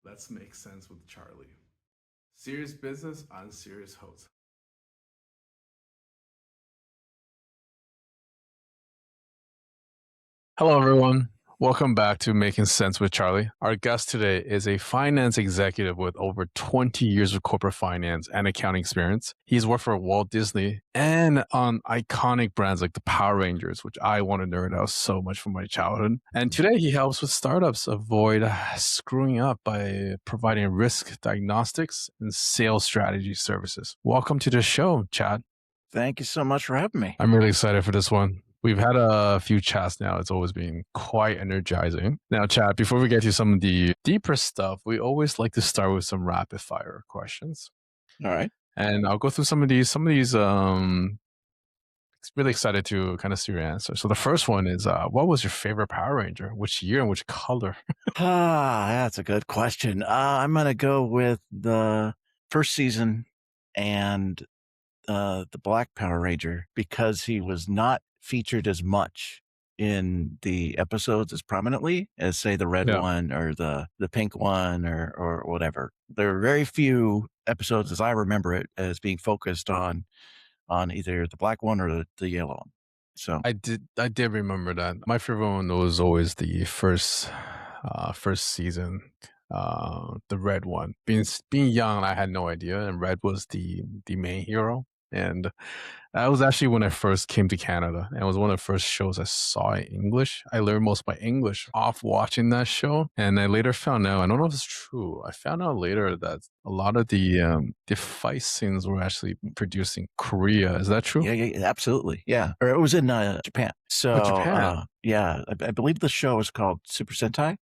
Let's make sense with Charlie. Serious business on serious host. Hello, everyone. Welcome back to Making Sense with Charlie. Our guest today is a finance executive with over 20 years of corporate finance and accounting experience. He's worked for Walt Disney and on iconic brands like the Power Rangers, which I want to nerd out so much from my childhood. And today he helps with startups avoid screwing up by providing risk diagnostics and sales strategy services. Welcome to the show, Chad. Thank you so much for having me. I'm really excited for this one. We've had a few chats now. It's always been quite energizing. Now, Chad, before we get to some of the deeper stuff, we always like to start with some rapid fire questions. All right. And I'll go through some of these, really excited to kind of see your answer. So the first one is, what was your favorite Power Ranger? Which year and which color? That's a good question. I'm going to go with the first season and the Black Power Ranger because he was not featured as much in the episodes as prominently as, say, the red one or the pink one or whatever. There are very few episodes, as I remember it, as being focused on either the black one or the yellow one. So I did remember that. My favorite one was always the first season, the red one. Being young, I had no idea, and Red was the main hero. And that was actually when I first came to Canada, and it was one of the first shows I saw in English. I learned most of my English off watching that show, and I later found out, I don't know if it's true, I found out later that a lot of the fight scenes were actually produced in Korea. Is that true? Yeah, absolutely. Yeah. Or it was in Japan. So Japan. I believe the show was called Super Sentai.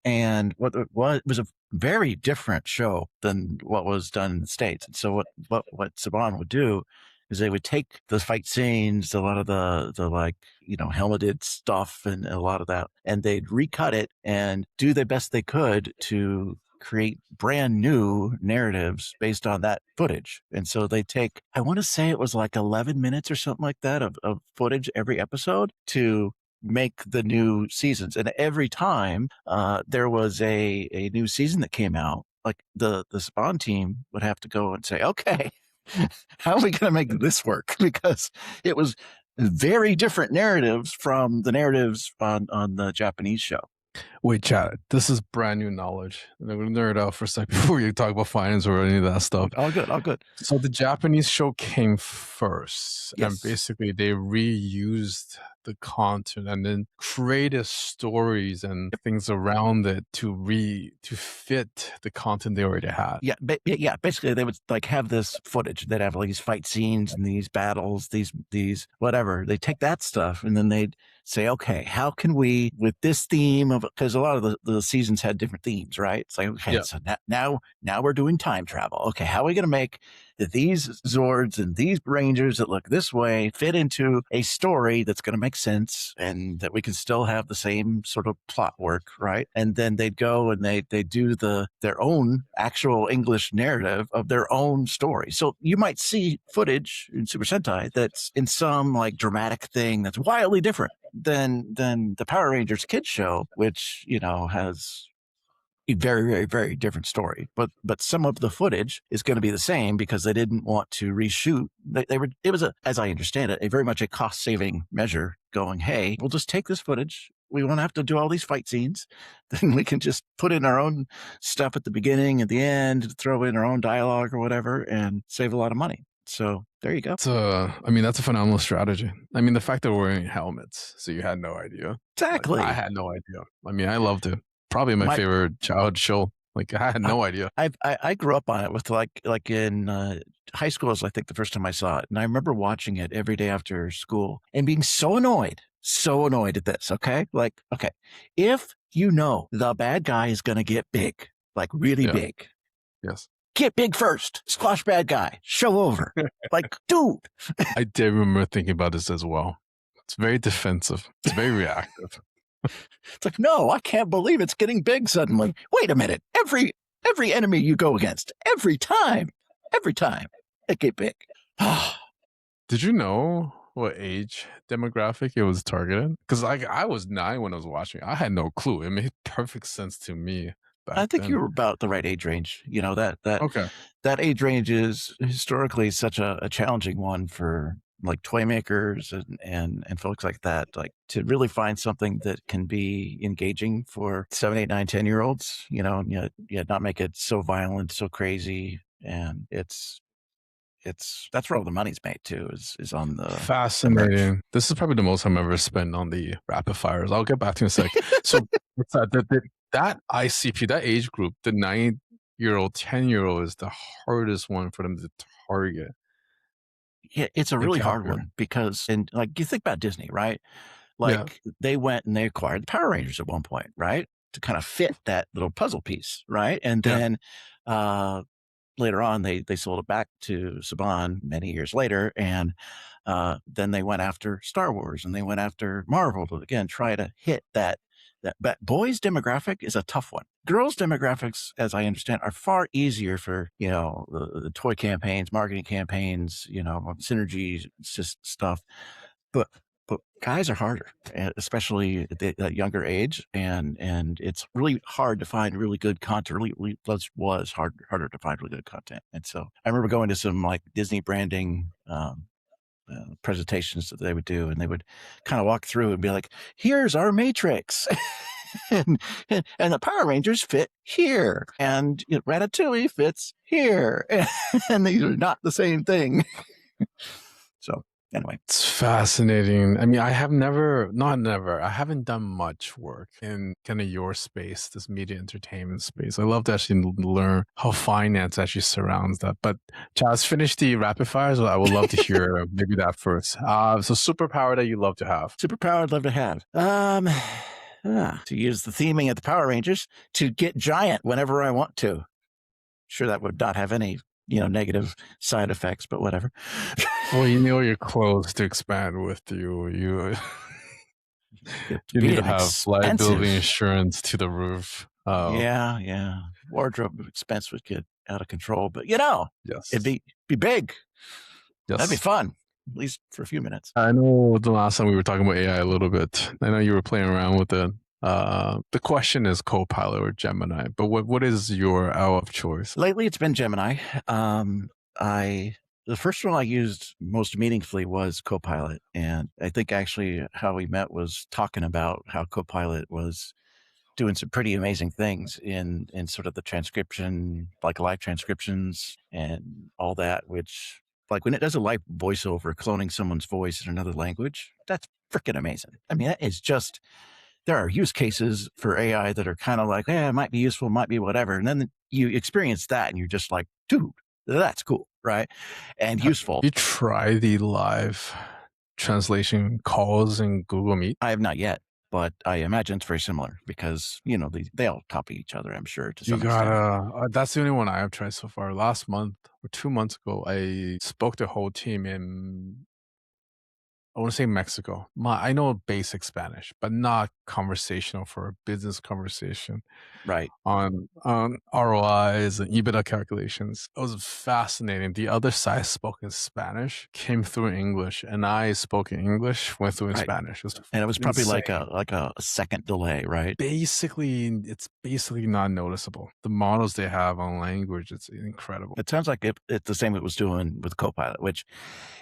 And what it was a very different show than what was done in the States. And so what Saban would do is they would take the fight scenes, a lot of the like, helmeted stuff and a lot of that, and they'd recut it and do the best they could to create brand new narratives based on that footage. And so they take, I want to say it was like 11 minutes or something like that of footage every episode to make the new seasons. And every time there was a new season that came out, like the Spawn team would have to go and say, okay, how are we going to make this work? Because it was very different narratives from the narratives on the Japanese show. Wait, Chad, this is brand new knowledge. I'm going to nerd out for a second before you talk about finance or any of that stuff. All good. So the Japanese show came first, Yes. And basically they reused the content and then created stories and things around it to fit the content they already had. Yeah. Basically, they would like have this footage. They'd have like these fight scenes and these battles, these whatever. They take that stuff and then they'd say, okay, how can we, with this theme of, because a lot of the seasons had different themes, right? It's like, okay, so now we're doing time travel. Okay, how are we going to make these Zords and these Rangers that look this way fit into a story that's going to make sense and that we can still have the same sort of plot work, right? And then they'd go and they do their own actual English narrative of their own story. So you might see footage in Super Sentai that's in some like dramatic thing that's wildly different than the Power Rangers kids show, which has a very, very, very different story. But some of the footage is going to be the same because they didn't want to reshoot. It was as I understand it, a very much a cost saving measure. Going, hey, we'll just take this footage. We won't have to do all these fight scenes. Then we can just put in our own stuff at the beginning, at the end, throw in our own dialogue or whatever, and save a lot of money. So there you go. So, that's a phenomenal strategy. The fact that we're wearing helmets, so you had no idea. Exactly. I had no idea. I loved it. Probably my favorite childhood show. Like, I had no idea. I grew up on it with like in high school is I think the first time I saw it. And I remember watching it every day after school and being so annoyed at this. Okay. Like, okay, if the bad guy is going to get big, like really big. Yes. Get big first. Squash bad guy. Show over. Like, dude. I did remember thinking about this as well. It's very defensive. It's very reactive. It's like, no, I can't believe it's getting big suddenly. Wait a minute. Every enemy you go against, every time, they get big. Did you know what age demographic it was targeted? Because I was 9 when I was watching. I had no clue. It made perfect sense to me. back I think you then. were about the right age range. You know, Okay. that age range is historically such a challenging one for like toy makers and folks like that. Like to really find something that can be engaging for 7, 8, 9, 10 year olds, you know, and yet not make it so violent, so crazy. And it's that's where all the money's made too, is on the merch. Fascinating. This is probably the most time I've ever spent on the rapid fires. I'll get back to you in a sec. So what's that? That ICP, that age group, the 9-year-old, 10-year-old is the hardest one for them to target Yeah, it's a and really hard capture. one because, and like you think about Disney, right? Yeah. Like they went and they acquired the Power Rangers at one point, right? To kind of fit that little puzzle piece, right? And Yeah. then later on, they sold it back to Saban many years later, and then they went after Star Wars and they went after Marvel to again try to hit that. That, but boys' demographic is a tough one. Girls' demographics, as I understand, are far easier for the toy campaigns, marketing campaigns, synergy stuff. But guys are harder, especially at that younger age, and it's really hard to find really good content. Was harder to find really good content. And so I remember going to some like Disney branding presentations that they would do, and they would kind of walk through and be like, "Here's our matrix." And the Power Rangers fit here, and Ratatouille fits here, and these are not the same thing. So anyway, It's fascinating. I mean, I have never, not never, I haven't done much work in kind of your space, this media entertainment space. I love to actually learn how finance actually surrounds that. But Chaz, finish the rapid fires. I would love to hear maybe that first. So superpower that you love to have. superpower I'd love to have. To use the theming of the Power Rangers to get giant whenever I want to. Sure, that would not have any negative side effects, but whatever. Well, you know your clothes to expand with you. You It'd you need be to an have liability expensive. insurance to the roof. Oh, Yeah. Wardrobe expense would get out of control, but it'd yes. be big. That'd be Yes. fun, at least for a few minutes. I know the last time we were talking about AI a little bit. I know you were playing around with it. The question is Copilot or Gemini, but what is your hour of choice? Lately, it's been Gemini. I The first one I used most meaningfully was Copilot, and I think actually how we met was talking about how Copilot was doing some pretty amazing things in sort of the transcription, like live transcriptions and all that. Which, like when it does a live voiceover, cloning someone's voice in another language, that's freaking amazing. I mean, that is just there are use cases for AI that are kind of like, it might be useful, might be whatever. And then you experience that and you're just like, dude, that's cool, right? And Have useful. you tried the live translation calls in Google Meet? I have not yet, but I imagine it's very similar because, they all copy each other, I'm sure, to You some extent. gotta. That's the only one I have tried so far. Last month or 2 months ago, I spoke to the whole team in I want to say Mexico. I know basic Spanish, but not conversational for a business conversation Right. on ROIs and EBITDA calculations. It was fascinating. The other side spoke in Spanish, came through in English, and I spoke in English, went through in Right. Spanish. It was And it was probably insane. like a second delay, right? It's basically not noticeable. The models they have on language, it's incredible. It sounds like it's the same it was doing with Copilot, which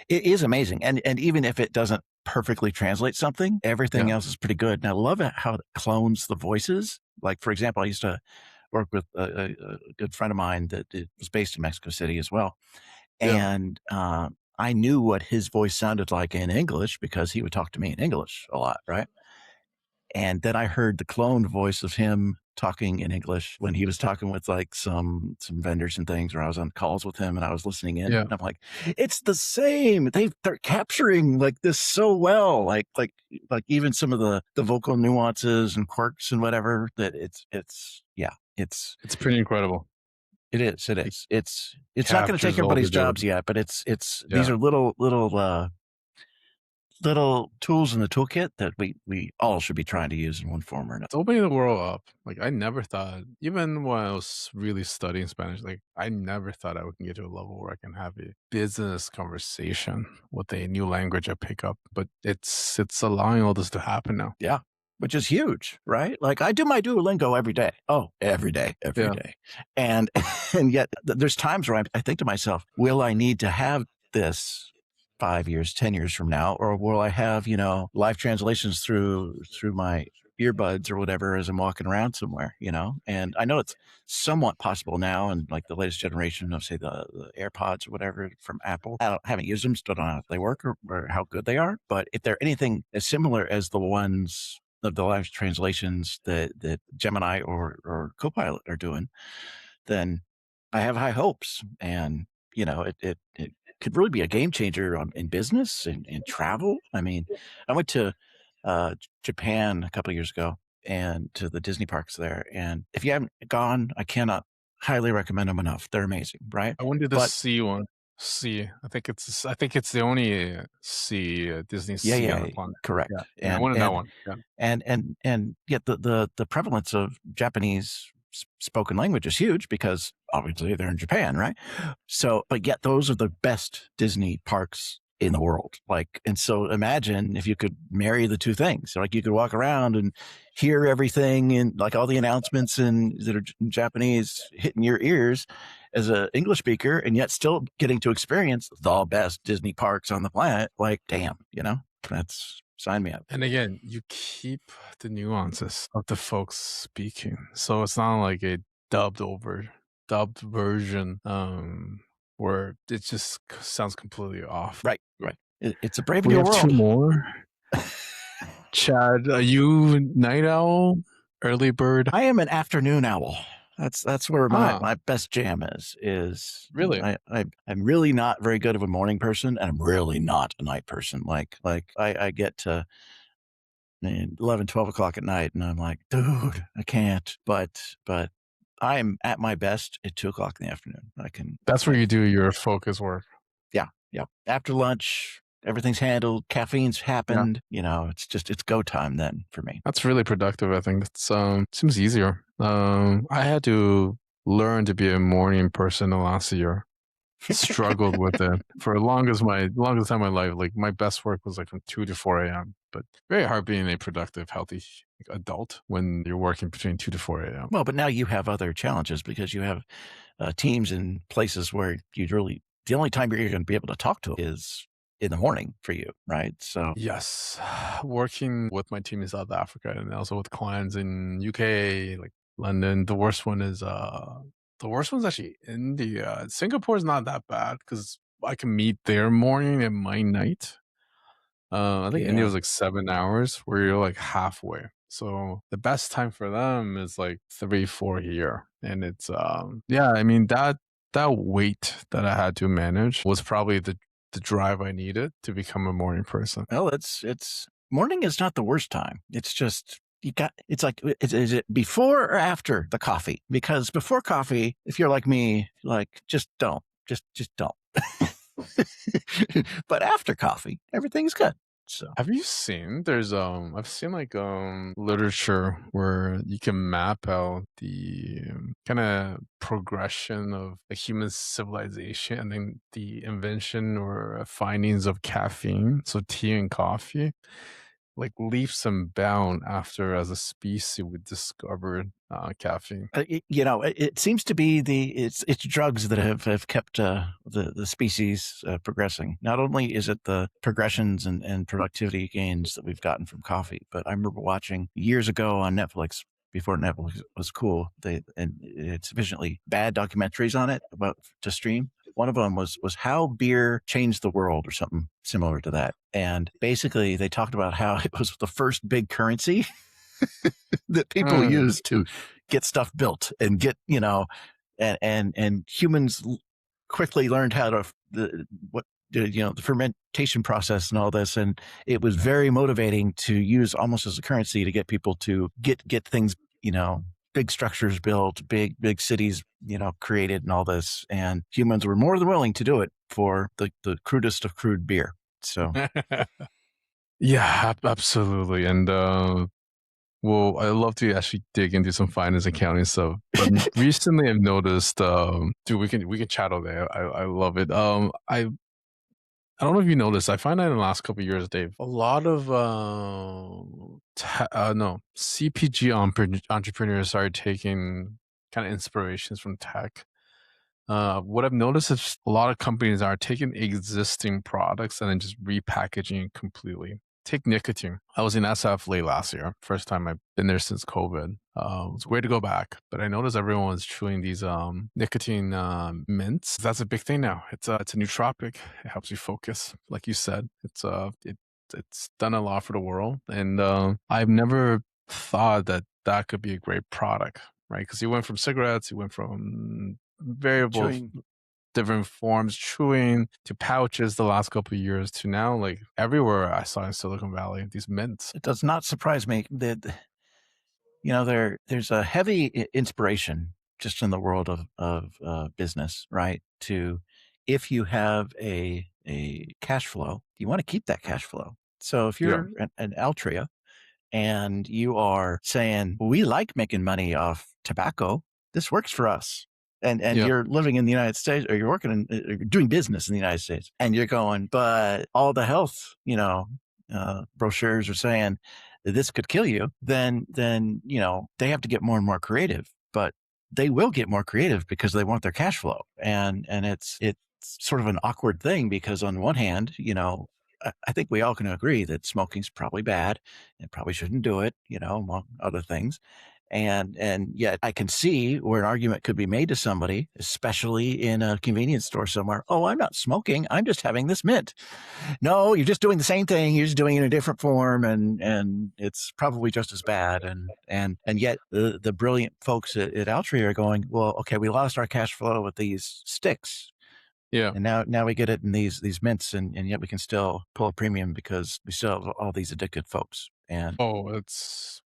it is amazing. And even if it doesn't perfectly translate something, everything Yeah, else is pretty good. And I love it how it clones the voices. Like, for example, I used to work with a good friend of mine that was based in Mexico City as well. yeah. And I knew what his voice sounded like in English because he would talk to me in English a lot, right? And then I heard the cloned voice of him talking in English when he was talking with like some vendors and things, where I was on calls with him and I was listening in. Yeah. And I'm like, it's the same. They're capturing like this so well. Like even some of the vocal nuances and quirks and whatever that It's pretty incredible. it is. It It is. It's not going to take captures all the everybody's data. jobs yet, but it's these Yeah. are little tools in the toolkit that we all should be trying to use in one form or another. It's opening the world up. Like I never thought, even when I was really studying Spanish, like I never thought I would get to a level where I can have a business conversation with a new language I pick up. But it's allowing all this to happen now. Yeah. which is huge, right? Like I do my Duolingo every day. Oh, every day, every Yeah. day. And and yet there's times where I think to myself, will I need to have this 5 years, 10 years from now, or will I have, live translations through my earbuds or whatever as I'm walking around somewhere, And I know it's somewhat possible now, and like the latest generation of say the AirPods or whatever from Apple. Haven't used them, still don't know if they work or how good they are. But if they're anything as similar as the ones of the live translations that Gemini or Copilot are doing, then I have high hopes. And it could really be a game changer in business and travel. I mean, I went to Japan a couple of years ago and to the Disney parks there. And if you haven't gone, I cannot highly recommend them enough. They're amazing, right? I went to the But sea one. Sea. I think it's the only sea, Disney yeah, sea on yeah, the planet. Yeah. correct. Yeah, I And went in that and one. Yeah. and yet the prevalence of Japanese spoken language is huge because obviously they're in Japan, right? So, but yet those are the best Disney parks in the world. Like, and so imagine if you could marry the two things. So like you could walk around and hear everything and like all the announcements and that are in Japanese hitting your ears as an English speaker, and yet still getting to experience the best Disney parks on the planet. Like, damn, that's sign me up. And again, you keep the nuances of the folks speaking. So it's not like a dubbed version where it just sounds completely off. Right, right. It's a brave We new have two world. more. Chad, are you night owl, early bird? I am an afternoon owl. That's where my, Ah, my best jam is. really? I'm really not very good of a morning person, and I'm really not a night person. Like I get to 11, 12 o'clock at night, and I'm like, dude, I can't. But I'm at my best at 2 o'clock in the afternoon. I can That's where like you do your focus work. yeah, yeah. After lunch, everything's handled, caffeine's Yeah. happened. It's go time then for me. That's really productive. I think that's seems easier. I had to learn to be a morning person the last year. Struggled with it for longest time in my life. Like my best work was like from 2 to 4 a.m. But very hard being a productive, healthy adult when you're working between 2 to 4 a.m. Well, but now you have other challenges because you have teams in places where the only time you're going to be able to talk to is in the morning for you, right? So Yes, working with my team in South Africa and also with clients in UK, like London. The worst one's actually India. Singapore is not that bad because I can meet their morning and my night. I think India yeah, was like 7 hours where you're like halfway. So the best time for them is like 3, 4 here. And it's yeah, I mean that weight that I had to manage was probably the drive I needed to become a morning person. well, it's morning is not the worst time. It's just it's like is it before or after the coffee? Because before coffee, if you're like me, like just don't. But after coffee, everything's good. So Have you seen I've seen like literature where you can map out the kind of progression of the human civilization and then the invention or findings of caffeine, so tea and coffee, like leaps and bound after as a species we discovered caffeine. it seems to be it's drugs that have kept the species progressing. Not only is it the progressions and productivity gains that we've gotten from coffee, but I remember watching years ago on Netflix before Netflix was cool. And it's sufficiently bad documentaries on it about to stream. One of them was how beer changed the world or something similar to that. And basically they talked about how it was the first big currency that people Mm. use to get stuff built and get, and humans quickly learned how to, the fermentation process and all this. And it was very motivating to use almost as a currency to get people to get things, big structures built, big cities, created and all this. And humans were more than willing to do it for the crudest of crude beer. So Yeah, absolutely. And well, I love to actually dig into some finance accounting stuff. But recently I've noticed dude, we can chat all day. I love it. I don't know if you know this. I find that in the last couple of years, Dave, a lot of no CPG entrepreneurs are taking kind of inspirations from tech. What I've noticed is a lot of companies are taking existing products and then just repackaging it completely. Take nicotine. I was in SF late last year. First time I've been there since COVID. It's weird to go back, but I noticed everyone was chewing these nicotine mints. That's a big thing now. It's a nootropic. It helps you focus, like you said. It's done a lot for the world, and I've never thought that that could be a great product, right? Because you went from cigarettes, you went from variable Chewing. different forms, chewing to pouches the last couple of years to now, like everywhere I saw in Silicon Valley, these mints. It does not surprise me that there's a heavy inspiration just in the world of business, right? To if you have a cash flow, you want to keep that cash flow. So if Yeah. you're an Altria and you are saying, we like making money off tobacco, this works for us. And Yeah. you're living in the United States, or you're working you're doing business in the United States, and you're going, but all the health, brochures are saying that this could kill you. Then they have to get more and more creative, but they will get more creative because they want their cash flow, and it's sort of an awkward thing because on one hand, I think we all can agree that smoking's probably bad and probably shouldn't do it, among other things. And yet I can see where an argument could be made to somebody, especially in a convenience store somewhere. Oh, I'm not smoking. I'm just having this mint. No, you're just doing the same thing. You're just doing it in a different form, and it's probably just as bad. And yet the brilliant folks at Altria are going, well, okay, we lost our cash flow with these sticks. Yeah. And now we get it in these mints, and yet we can still pull a premium because we still have all these addicted folks. And Oh, it's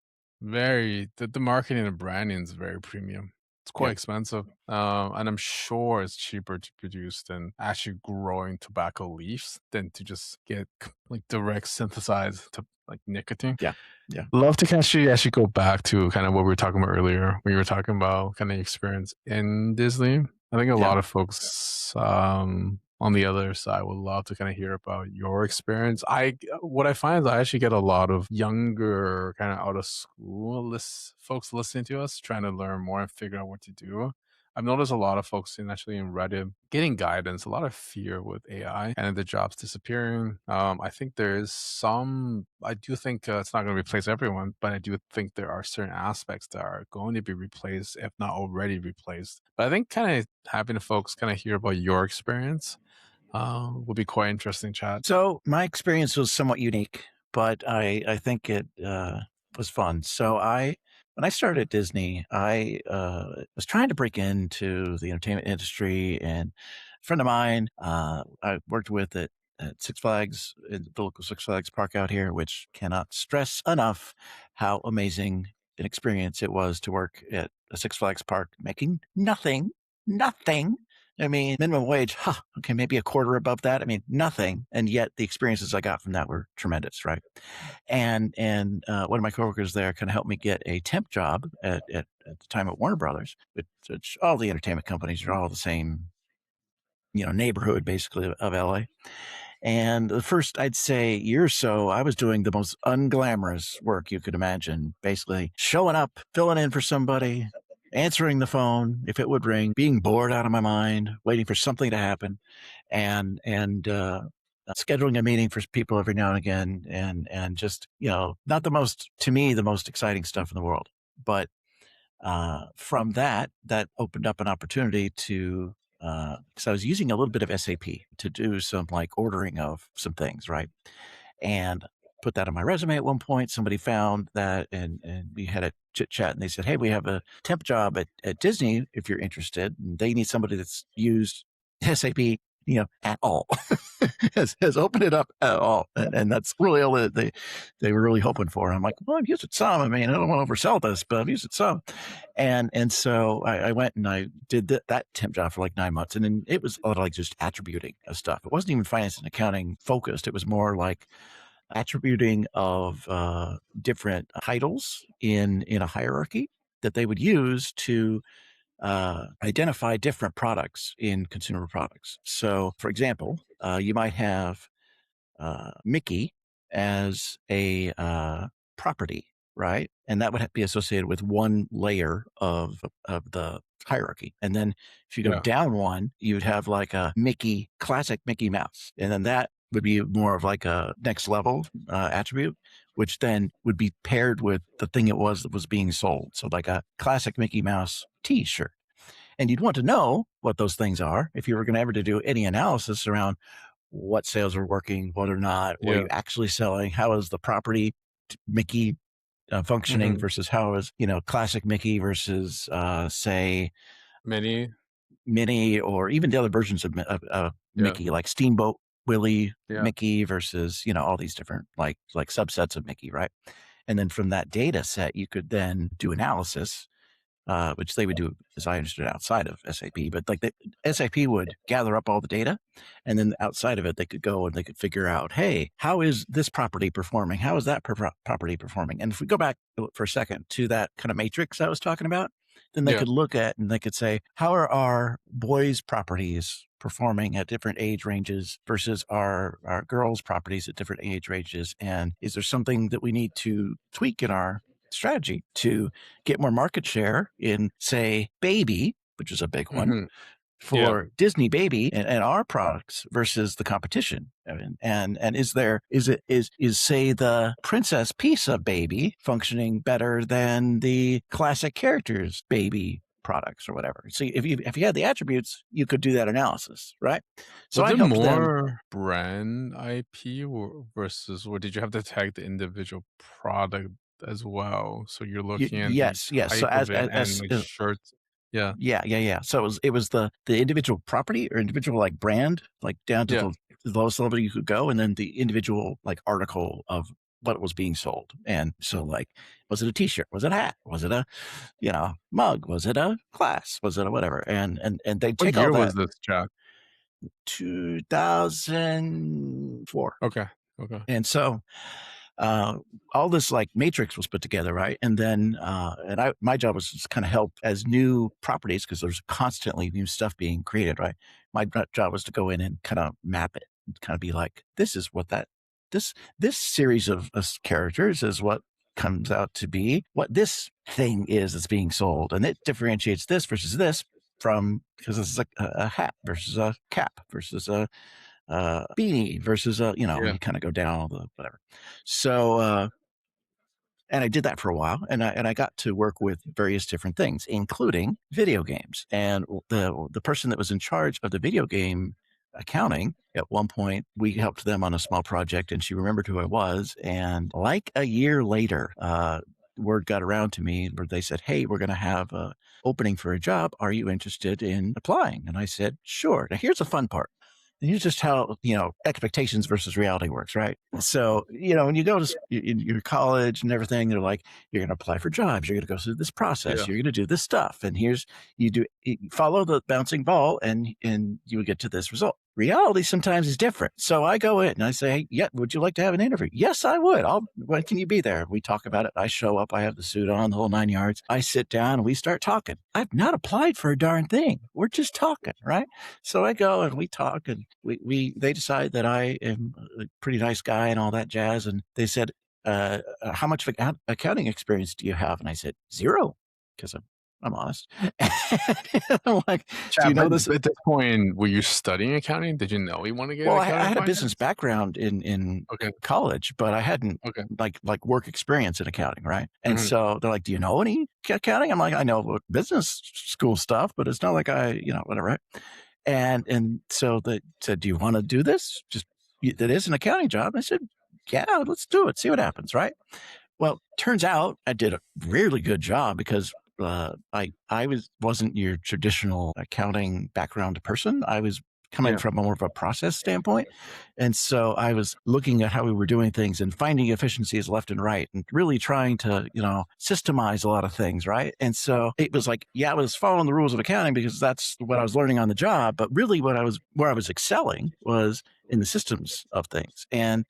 the marketing and branding is very premium. It's quite yeah, expensive. And I'm sure it's cheaper to produce than actually growing tobacco leaves than to just get like direct synthesized to like nicotine. yeah, yeah, Love to actually go back to kind of what we were talking about earlier when you were talking about kind of experience in Disney. I think a yeah. lot of folks on the other side would love to kind of hear about your experience. What I find is I actually get a lot of younger kind of out of school folks listening to us trying to learn more and figure out what to do. I've noticed a lot of folks in Reddit getting guidance, a lot of fear with AI and the jobs disappearing. I think there is I do think it's not going to replace everyone, but I do think there are certain aspects that are going to be replaced, if not already replaced. But I think kind of having the folks kind of hear about your experience would be quite interesting, Chad. So my experience was somewhat unique, but I think it was fun. When I started at Disney, I was trying to break into the entertainment industry, and a friend of mine I worked with at Six Flags, in the local Six Flags park out here, which cannot stress enough how amazing an experience it was to work at a Six Flags park, making nothing. I mean, minimum wage, okay, maybe a quarter above that. I mean, nothing. And yet the experiences I got from that were tremendous, right? And one of my coworkers there kind of helped me get a temp job at the time at Warner Brothers, which all the entertainment companies are all the same, neighborhood basically of LA. And the first, I'd say, year or so, I was doing the most unglamorous work you could imagine. Basically, showing up, filling in for somebody, answering the phone if it would ring, being bored out of my mind, waiting for something to happen, and scheduling a meeting for people every now and again, and just not the most, to me, the most exciting stuff in the world. But from that opened up an opportunity to, because I was using a little bit of SAP to do some like ordering of some things, right? And put that on my resume at one point. Somebody found that, and we had a chit chat, and they said, "Hey, we have a temp job at Disney if you're interested. And they need somebody that's used SAP, at all." has opened it up at all, and that's really all that they were really hoping for. I'm like, well, I've used it some. I mean, I don't want to oversell this, but I've used it some. And so I went and I did that temp job for like 9 months, and then it was a lot of like just attributing of stuff. It wasn't even finance and accounting focused. It was more like attributing of different titles in a hierarchy that they would use to identify different products in consumer products. So, for example, you might have Mickey as a property, right? And that would be associated with one layer of the hierarchy. And then if you go Yeah. down one, you would have like a Mickey, classic Mickey Mouse. And then that would be more of like a next level attribute, which then would be paired with the thing it was that was being sold. So, like a classic Mickey Mouse t shirt. And you'd want to know what those things are if you were going to ever to do any analysis around what sales are working, what are not, what are Yeah. you actually selling, how is the property Mickey functioning Hmm. versus how is classic Mickey versus say Many. Minnie, or even the other versions of Yeah. Mickey, like Steamboat Willie Yeah. Mickey versus all these different like subsets of Mickey, right? And then from that data set, you could then do analysis, which they would do, as I understood, outside of SAP. But like the SAP would gather up all the data, and then outside of it, they could go and they could figure out, hey, how is this property performing? How is that property performing? And if we go back for a second to that kind of matrix I was talking about, then they Yeah. could look at and they could say, how are our boys' properties performing at different age ranges versus our girls' properties at different age ranges? And is there something that we need to tweak in our strategy to get more market share in, say, baby, which is a big one, Hmm. Yeah. for Disney Baby and our products versus the competition? I mean, and is say the princess piece of Baby functioning better than the classic characters Baby products or whatever? So if you had the attributes, you could do that analysis, right? So Was I it helped them. more brand IP or did you have to tag the individual product as well? So you're looking at the Yes. So type of it and like as shirts. Yeah. yeah. So it was the individual property or individual like brand, like down to Yeah. the lowest level you could go, and then the individual like article of what was being sold. And so, like, was it a T-shirt? Was it a hat? Was it a mug? Was it a glass? Was it a whatever? And they What take all year was that. this, Jack? 2004. Okay. Okay. And so uh, all this like matrix was put together, right? And then, my job was just kind of help as new properties, because there's constantly new stuff being created, right? My job was to go in and kind of map it, and kind of be like, this is what this series of characters is what comes out to be what this thing is that's being sold, and it differentiates this versus this from, because this is like a hat versus a cap versus a beanie versus Yeah. you kind of go down all the whatever. So, and I did that for a while, and I got to work with various different things, including video games. And the person that was in charge of the video game accounting, at one point, we helped them on a small project, and she remembered who I was. And like a year later, word got around to me where they said, "Hey, we're going to have a opening for a job. Are you interested in applying?" And I said, "Sure." Now, here's the fun part. Here's just how, expectations versus reality works, right? So, when you go to in your college and everything, they're like, you're going to apply for jobs, you're going to go through this process, Yeah. you're going to do this stuff, and you follow the bouncing ball, and you would get to this result. Reality sometimes is different. So I go in and I say, "Yeah, would you like to have an interview?" "Yes, I would. When can you be there?" We talk about it. I show up. I have the suit on, the whole 9 yards. I sit down and we start talking. I've not applied for a darn thing. We're just talking, right? So I go and we talk, and they decide that I am a pretty nice guy and all that jazz. And they said, "How much accounting experience do you have?" And I said, "Zero," because I'm honest. I'm like, "Do Chad, you but know this?" at this point, were you studying accounting? Did you know you want to get Well, into I accounting and had a business finance? background in Okay. college, but I hadn't Okay. like work experience in accounting, right? And Hmm. so they're like, "Do you know any accounting?" I'm like, "I know business school stuff, but it's not like whatever." Right? And so they said, "Do you want to do this? Just it is an accounting job." I said, "Yeah, let's do it. See what happens." Right? Well, turns out I did a really good job, because I wasn't your traditional accounting background person. I was coming Yeah. from more of a process standpoint, and so I was looking at how we were doing things and finding efficiencies left and right, and really trying to systemize a lot of things, right? And so it was like, yeah, I was following the rules of accounting because that's what I was learning on the job, but really where I was excelling was in the systems of things. And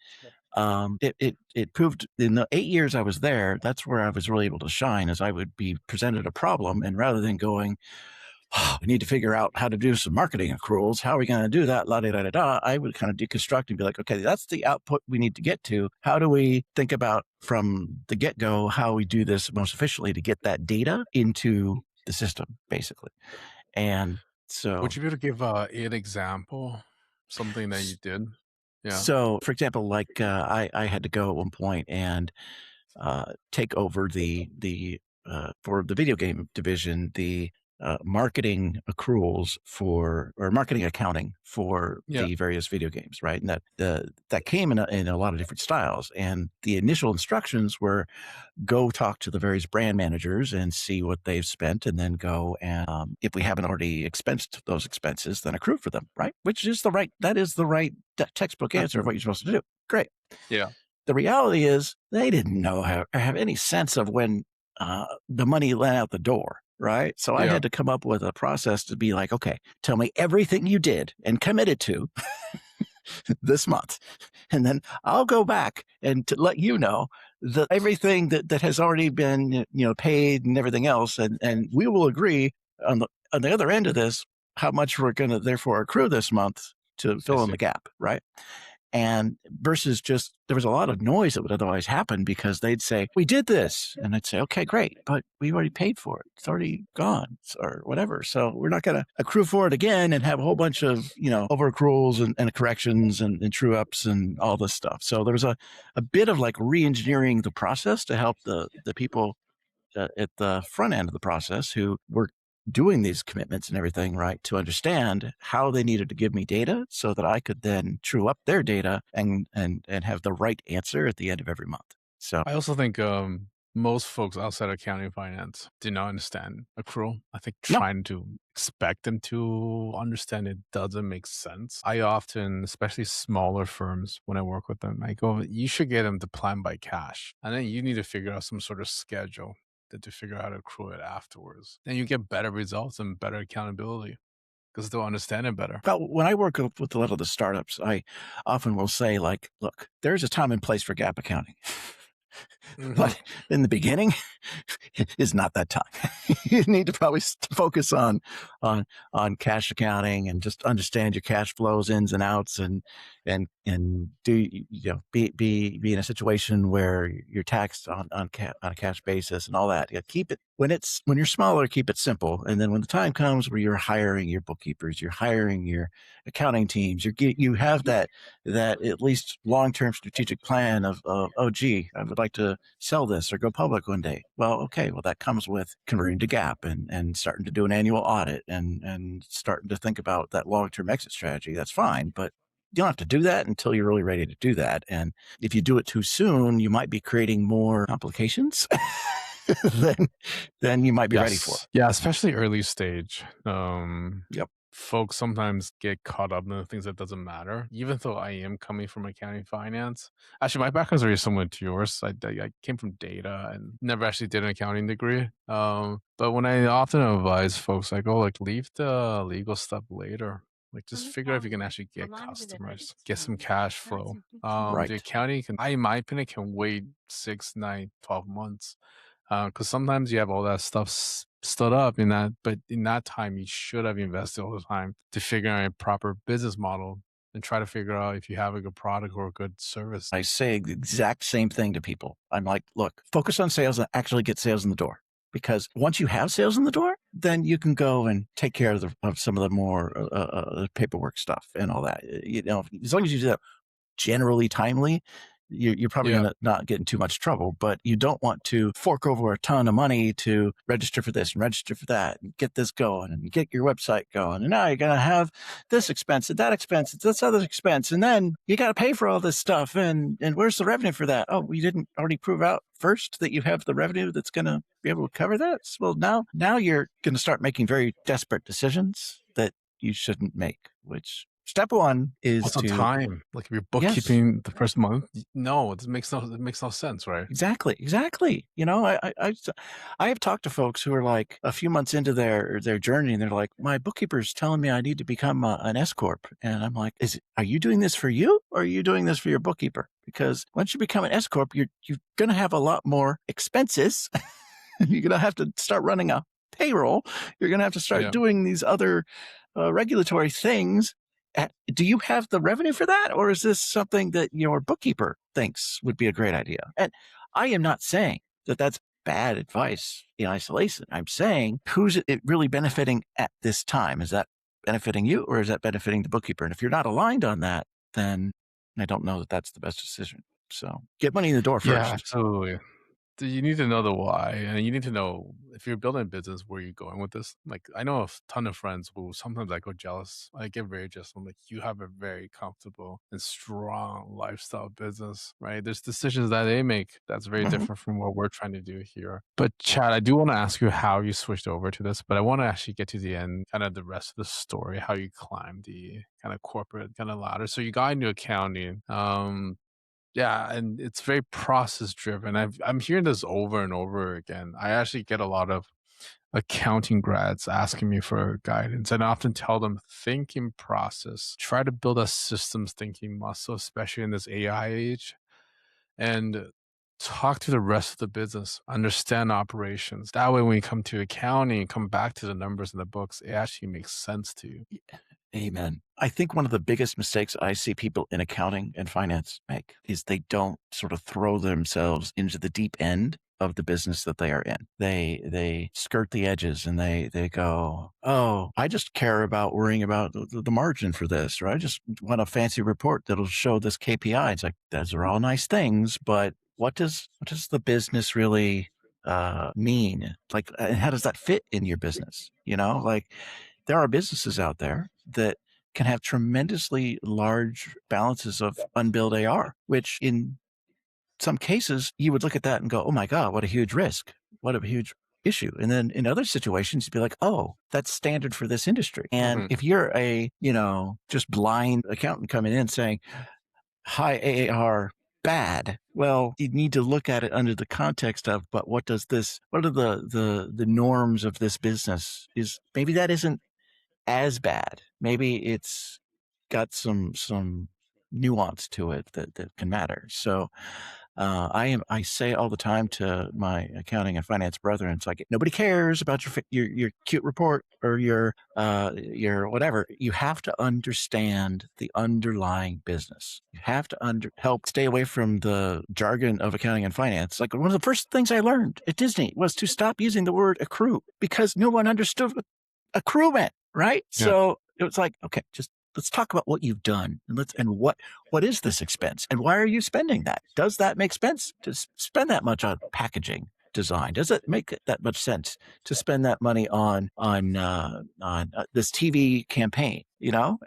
it proved in the 8 years I was there, that's where I was really able to shine, as I would be presented a problem, and rather than going, oh, we need to figure out how to do some marketing accruals. How are we going to do that? La da da da da. I would kind of deconstruct and be like, okay, that's the output we need to get to. How do we think about from the get go how we do this most efficiently to get that data into the system, basically? And so, Would you be able to give an example, something that you did? Yeah. for example, like I had to go at one point and take over the for the video game division, the marketing accruals for, or marketing accounting for Yeah. the various video games, right? And that came in a lot of different styles. And the initial instructions were go talk to the various brand managers and see what they've spent, and then go and if we haven't already expensed those expenses, then accrue for them, right? Which is the right textbook answer of what you're supposed to do. Great. Yeah. The reality is they didn't know or have any sense of when the money went out the door, right? So I Yeah. had to come up with a process to be like, okay, tell me everything you did and committed to this month. And then I'll go back and to let you know that everything that has already been, paid and everything else. And we will agree on the other end of this, how much we're going to therefore accrue this month to I fill in see. the gap, right? And versus just, there was a lot of noise that would otherwise happen because they'd say, we did this. And I'd say, okay, great, but we already paid for it. It's already gone or whatever. So we're not going to accrue for it again and have a whole bunch of, over accruals and corrections and true ups and all this stuff. So there was a bit of like re-engineering the process to help the people at the front end of the process who were doing these commitments and everything, right, to understand how they needed to give me data so that I could then true up their data and have the right answer at the end of every month. So I also think most folks outside of accounting and finance do not understand accrual. I think no, trying to expect them to understand it doesn't make sense. I often, especially smaller firms, when I work with them, I go, you should get them to plan by cash. And then you need to figure out some sort of schedule to figure out how to accrue it afterwards. And you get better results and better accountability because they'll understand it better. well, when I work with a lot of the startups, I often will say, like, look, there's a time and place for gap accounting. Hmm. But in the beginning is not that time. You need to probably focus on cash accounting and just understand your cash flows, ins and outs, and do be in a situation where you're taxed on a cash basis and all that. Keep it when you're smaller, keep it simple, and then when the time comes where you're hiring your bookkeepers, you're hiring your accounting teams, you have that at least long-term strategic plan of, oh, gee, I would like to sell this or go public one day. Well, okay, that comes with converting to GAAP and starting to do an annual audit and starting to think about that long-term exit strategy. That's fine, but you don't have to do that until you're really ready to do that. And if you do it too soon, you might be creating more complications than you might be ready for. Yes. Yeah, especially early stage. Yep. Folks sometimes get caught up in the things that doesn't matter. Even though I am coming from accounting finance, actually my background's very similar to yours. I came from data and never actually did an accounting degree. But when I often advise folks, I go like leave the legal stuff later. Like just figure out if you can actually get customers, get some cash flow. The Right. accounting can, in my opinion, can wait 6, 9, 12 months. Because sometimes you have all that stuff stood up in that, but in that time, you should have invested all the time to figure out a proper business model and try to figure out if you have a good product or a good service. I say the exact same thing to people. I'm like, look, focus on sales and actually get sales in the door. Because once you have sales in the door, then you can go and take care of some of the more paperwork stuff and all that. As long as you do that generally timely, you're probably Yeah. going to not get in too much trouble. But you don't want to fork over a ton of money to register for this and register for that and get this going and get your website going. And now you're going to have this expense and that expense, and this other expense, and then you got to pay for all this stuff. And where's the revenue for that? Oh, we didn't already prove out first that you have the revenue that's going to be able to cover that. Well, now you're going to start making very desperate decisions that you shouldn't make, which step one is Also, to, time. Like if you're yes, bookkeeping the first month, no, it makes no sense, right? exactly. I have talked to folks who are like a few months into their journey, and they're like, my bookkeeper's telling me I need to become an S corp, and I'm like, are you doing this for you, or are you doing this for your bookkeeper? Because once you become an S corp, you're going to have a lot more expenses. You're going to have to start running a payroll. You're going to have to start Yeah. doing these other regulatory things. Do you have the revenue for that? Or is this something that your bookkeeper thinks would be a great idea? And I am not saying that that's bad advice in isolation. I'm saying, who's it really benefiting at this time? Is that benefiting you, or is that benefiting the bookkeeper? And if you're not aligned on that, then I don't know that that's the best decision. So get money in the door Yeah, first. absolutely. You need to know the why, and you need to know if you're building a business, where you're going with this. Like, I know a ton of friends who sometimes I go jealous. I get very jealous. I'm like, you have a very comfortable and strong lifestyle business, right? There's decisions that they make that's very Mhm. different from what we're trying to do here. But Chad, I do want to ask you how you switched over to this, but I want to actually get to the end, kind of the rest of the story, how you climbed the kind of corporate kind of ladder. So you got into accounting. Yeah, and it's very process driven. I'm hearing this over and over again. I actually get a lot of accounting grads asking me for guidance, and I often tell them, think in process. Try to build a systems thinking muscle, especially in this AI age, and talk to the rest of the business, understand operations. That way, when you come to accounting, come back to the numbers in the books, it actually makes sense to you. Amen. I think one of the biggest mistakes I see people in accounting and finance make is they don't sort of throw themselves into the deep end of the business that they are in. They skirt the edges and they go, oh, I just care about worrying about the margin for this, or I just want a fancy report that'll show this KPI. It's like, those are all nice things, but what does the business really mean? Like, and how does that fit in your business? Like, there are businesses out there that can have tremendously large balances of unbilled AR, which in some cases you would look at that and go, oh my God, what a huge risk. What a huge issue. And then in other situations, you'd be like, oh, that's standard for this industry. And Mhm. if you're a, just blind accountant coming in saying high AAR bad, well, you need to look at it under the context of, but what are the norms of this business? Is maybe that isn't as bad. Maybe it's got some nuance to it that can matter. So I say all the time to my accounting and finance brethren, it's like, nobody cares about your cute report or your whatever. You have to understand the underlying business. You have to help stay away from the jargon of accounting and finance. Like, one of the first things I learned at Disney was to stop using the word accrue, because no one understood what accrue meant, right? Yeah. So it was like, okay, just let's talk about what you've done, and what is this expense, and why are you spending that? Does that make sense to spend that much on packaging design? Does it make that much sense to spend that money on this TV campaign?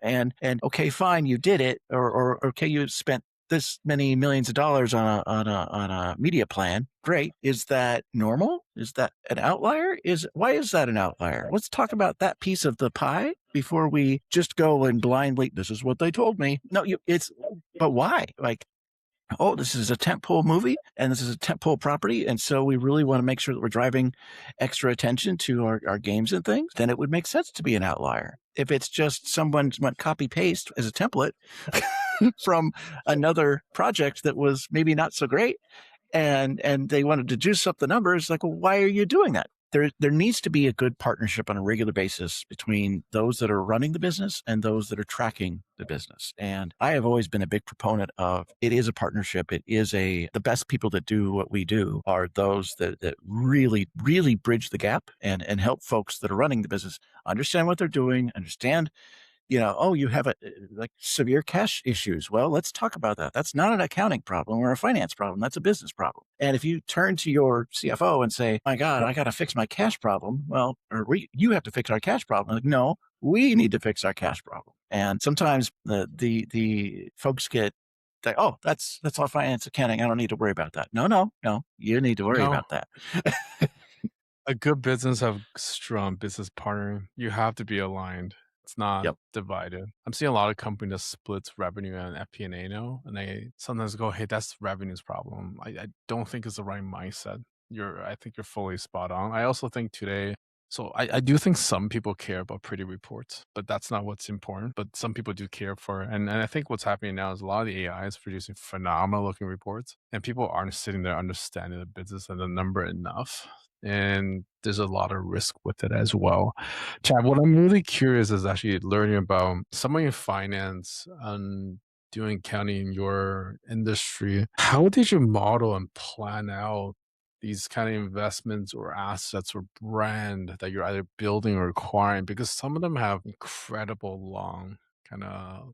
And okay, fine, you did it, or okay, you spent this many millions of dollars on a media plan. Great. Is that normal? Is that an outlier? Why is that an outlier? Let's talk about that piece of the pie before we just go and blindly, this is what they told me. No, but why? Like, oh, this is a tentpole movie and this is a tentpole property. And so we really want to make sure that we're driving extra attention to our games and things. Then it would make sense to be an outlier. If it's just someone went copy paste as a template from another project that was maybe not so great, and they wanted to juice up the numbers, like, well, why are you doing that? There needs to be a good partnership on a regular basis between those that are running the business and those that are tracking the business. And I have always been a big proponent of, it is a partnership. It is the best people that do what we do are those that really, really bridge the gap and help folks that are running the business understand what they're doing, understand, oh, you have like severe cash issues. Well, let's talk about that. That's not an accounting problem or a finance problem. That's a business problem. And if you turn to your CFO and say, my God, I got to fix my cash problem. Well, you have to fix our cash problem. Like, no, we need to fix our cash problem. And sometimes the folks get like, oh, that's all finance accounting. I don't need to worry about that. No, no, no. You need to worry No, about that. a good business have strong business partner. You have to be aligned. It's not Yep. divided. I'm seeing a lot of companies that splits revenue and FP&A now, and they sometimes go, "Hey, that's revenue's problem." I don't think it's the right mindset. I think you're fully spot on. I also think today, so I do think some people care about pretty reports, but that's not what's important. But some people do care for, and I think what's happening now is a lot of the AI is producing phenomenal looking reports, and people aren't sitting there understanding the business and the number enough and there's a lot of risk with it as well. Chad, what I'm really curious is actually learning about some of your finance and doing accounting in your industry. How did you model and plan out these kind of investments or assets or brand that you're either building or acquiring? Because some of them have incredible long kind of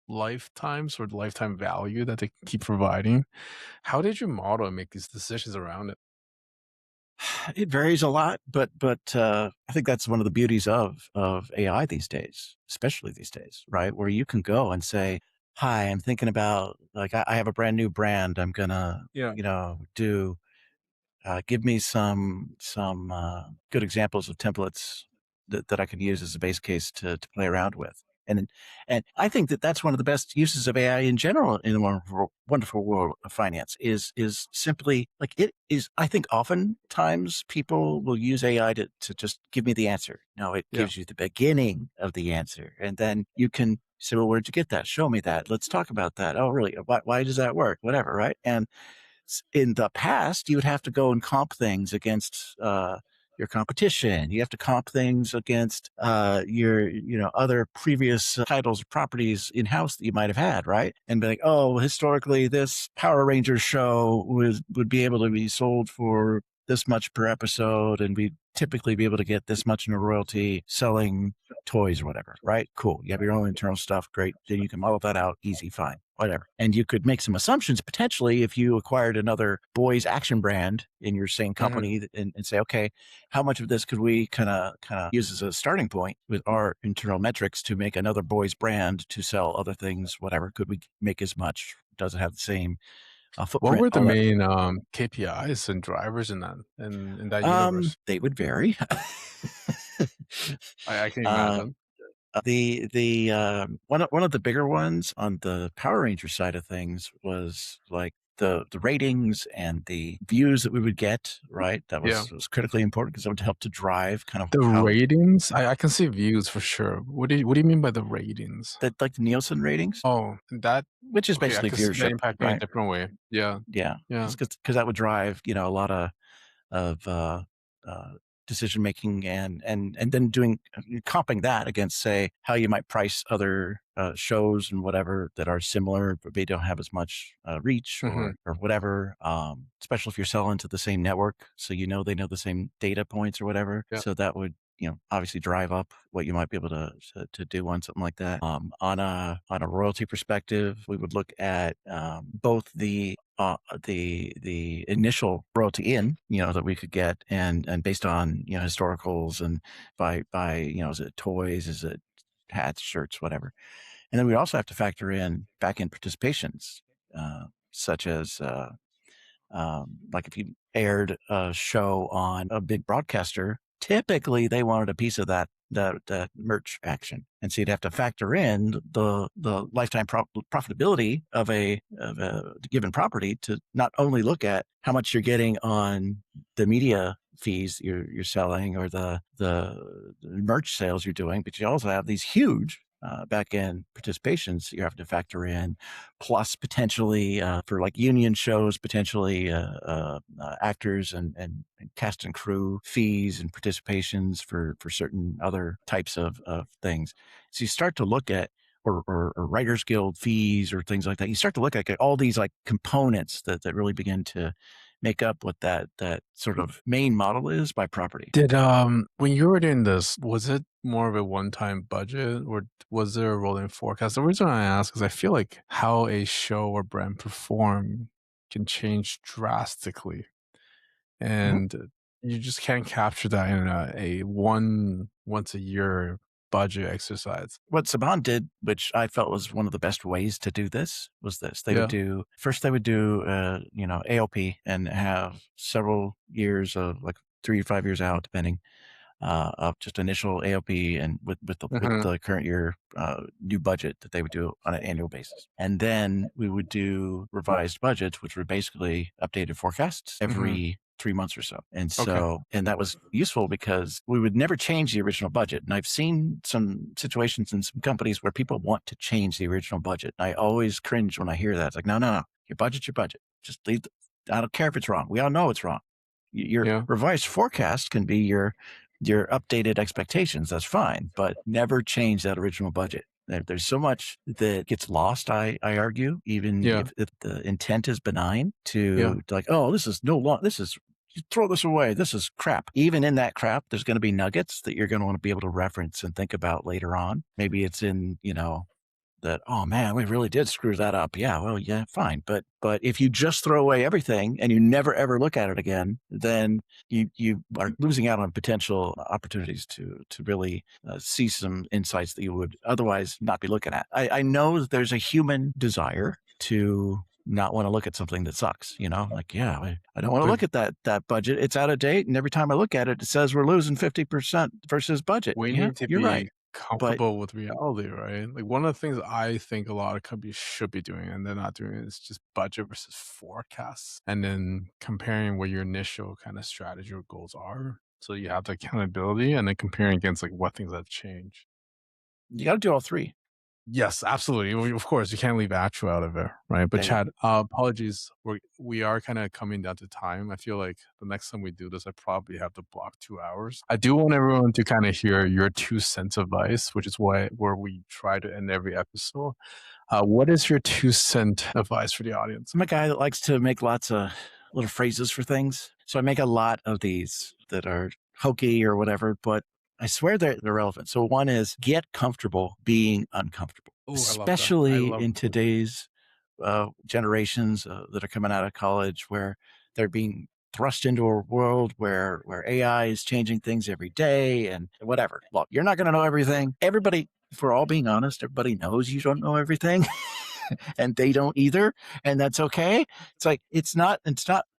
lifetimes or lifetime value that they keep providing. How did you model and make these decisions around it? It varies a lot, but I think that's one of the beauties of AI these days, especially these days, right? Where you can go and say, "Hi, I'm thinking about like I have a brand new brand. I'm gonna, Yeah. do give me some good examples of templates that I can use as a base case to play around with. And I think that that's one of the best uses of AI in general in the wonderful world of finance is simply like it is. I think oftentimes people will use AI to just give me the answer. No, it Yeah. gives you the beginning of the answer, and then you can say, "Well, where'd you get that? Show me that. Let's talk about that. Oh, really? Why does that work? Whatever, right?" And in the past, you would have to go and comp things against your competition. You have to comp things against your, other previous titles or properties in house that you might have had, right? And be like, oh, historically, this Power Rangers show would be able to be sold for this much per episode, and we'd typically be able to get this much in a royalty selling toys or whatever, right? Cool. You have your own internal stuff. Great. Then you can model that out. Easy, fine, whatever. And you could make some assumptions potentially if you acquired another boys action brand in your same Mhm. company and say, okay, how much of this could we kind of use as a starting point with our internal metrics to make another boys brand to sell other things, whatever? Could we make as much? Does it have the same What footprint? were the All that. main, KPIs and drivers in that universe? They would vary. I can uh, imagine. the one of the bigger ones on the Power Ranger side of things was like the ratings and the views that we would get, right? That Yeah. was critically important because it would help to drive kind of The how ratings? I can see views for sure. What do you mean by the ratings? that like the Nielsen ratings, Oh, that which is okay, I basically could see that viewership, impacting a right? different way. Yeah. Yeah, Yeah. because that would drive a lot of uh, decision making and then doing comping that against say how you might price other shows and whatever that are similar but they don't have as much reach Mhm. or whatever, especially if you're selling to the same network so they know the same data points or whatever, Yeah. so that would obviously drive up what you might be able to do on something like that. On a royalty perspective, we would look at both the initial royalty in that we could get and based on historicals and by is it toys, is it hats, shirts, whatever. And then we also have to factor in back end participations, such as like if you aired a show on a big broadcaster, typically they wanted a piece of that merch action, and so you'd have to factor in the lifetime profitability of a given property to not only look at how much you're getting on the media fees you're selling or the merch sales you're doing, but you also have these huge back end participations you have to factor in, plus potentially for like union shows, potentially actors and cast and crew fees and participations for certain other types of things. So you start to look at or Writers Guild fees or things like that. You start to look at all these like components that really begin to make up what that sort of main model is by property. Did, when you were doing this, was it more of a one-time budget or was there a rolling forecast? The reason I ask is I feel like how a show or brand perform can change drastically, Mhm. and you just can't capture that in a once a year budget exercise. What Saban did, which I felt was one of the best ways to do this, was this. Yeah. They would do, ALP and have several years of like 3 to 5 years out, depending, of just initial ALP and with Mhm. the current year new budget that they would do on an annual basis. And then we would do revised budgets, which were basically updated forecasts Mhm. every 3 months or so. And Okay. that was useful because we would never change the original budget. And I've seen some situations in some companies where people want to change the original budget. I always cringe when I hear that. It's like, no, no, no. Your budget's your budget. Just leave. I don't care if it's wrong. We all know it's wrong. Your Yeah. revised forecast can be your updated expectations. That's fine, but never change that original budget. There's so much that gets lost. I argue, even Yeah. if the intent is benign, Yeah. to like, oh, this is no long. This is you throw this away. This is crap. Even in that crap, there's going to be nuggets that you're going to want to be able to reference and think about later on. Maybe it's in, that, oh man, we really did screw that up. Yeah, well, yeah, fine. But if you just throw away everything and you never ever look at it again, then you are losing out on potential opportunities to really see some insights that you would otherwise not be looking at. I know that there's a human desire to not want to look at something that sucks, like, yeah, I don't want to But look at that budget. It's out of date. And every time I look at it, it says we're losing 50% versus budget. we Yeah, need to you're right. be But comfortable with reality, right? Like one of the things I think a lot of companies should be doing and they're not doing is just budget versus forecasts and then comparing what your initial kind of strategy or goals are. So you have the accountability and then comparing against like what things have changed. you got to do all three. Yes, absolutely. Of course, you can't leave actual out of it, right? But Yeah, yeah. Chad, apologies. We are kind of coming down to time. I feel like the next time we do this, I probably have to block 2 hours. I do want everyone to kind of hear your 2 cents advice, which is where we try to end every episode. What is your 2 cent advice for the audience? I'm a guy that likes to make lots of little phrases for things. So I make a lot of these that are hokey or whatever, but I swear they're relevant. So one is get comfortable being uncomfortable, Oh, I love that. I especially love in that. today's generations that are coming out of college where they're being thrust into a world where AI is changing things every day and whatever. Well, you're not going to know everything. Everybody, if we're all being honest, everybody knows you don't know everything. And they don't either, and that's okay. It's like it's not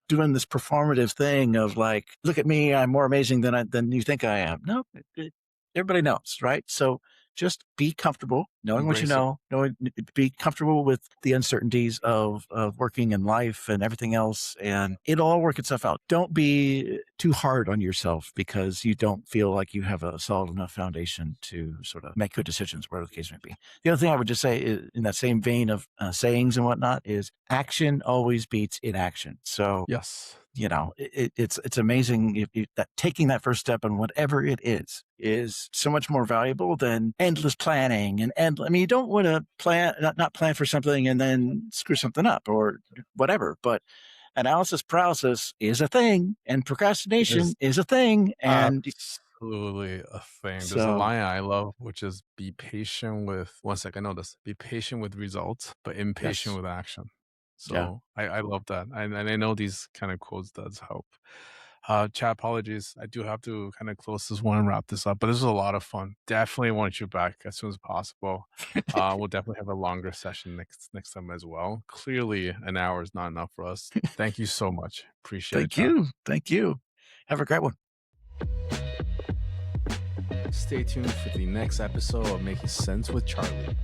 doing this performative thing of like, look at me, I'm more amazing than you think I am. No, everybody knows, right? So just be comfortable knowing what you Embrace it. know, be comfortable with the uncertainties of working and life and everything else, and it'll all work itself out. Don't be too hard on yourself because you don't feel like you have a solid enough foundation to sort of make good decisions, whatever the case may be. The other thing I would just say is, in that same vein of sayings and whatnot, is action always beats inaction. So Yes. it's amazing that taking that first step on whatever it is so much more valuable than endless planning I mean, you don't want to plan not plan for something and then screw something up or whatever, but analysis paralysis is a thing and It is procrastination is a thing. And absolutely a thing. There's a so, line I love, which is be patient with one second, I know this. Be patient with results, but impatient yes. with action. Yeah. So I love that. And I know these kind of quotes does help. Chat apologies. I do have to kind of close this one and wrap this up, but this was a lot of fun. Definitely want you back as soon as possible. We'll definitely have a longer session next time as well. Clearly, an hour is not enough for us. Thank you so much. Appreciate it, Thank Chad. you. Thank you. Have a great one. Stay tuned for the next episode of Making Sense with Charlie.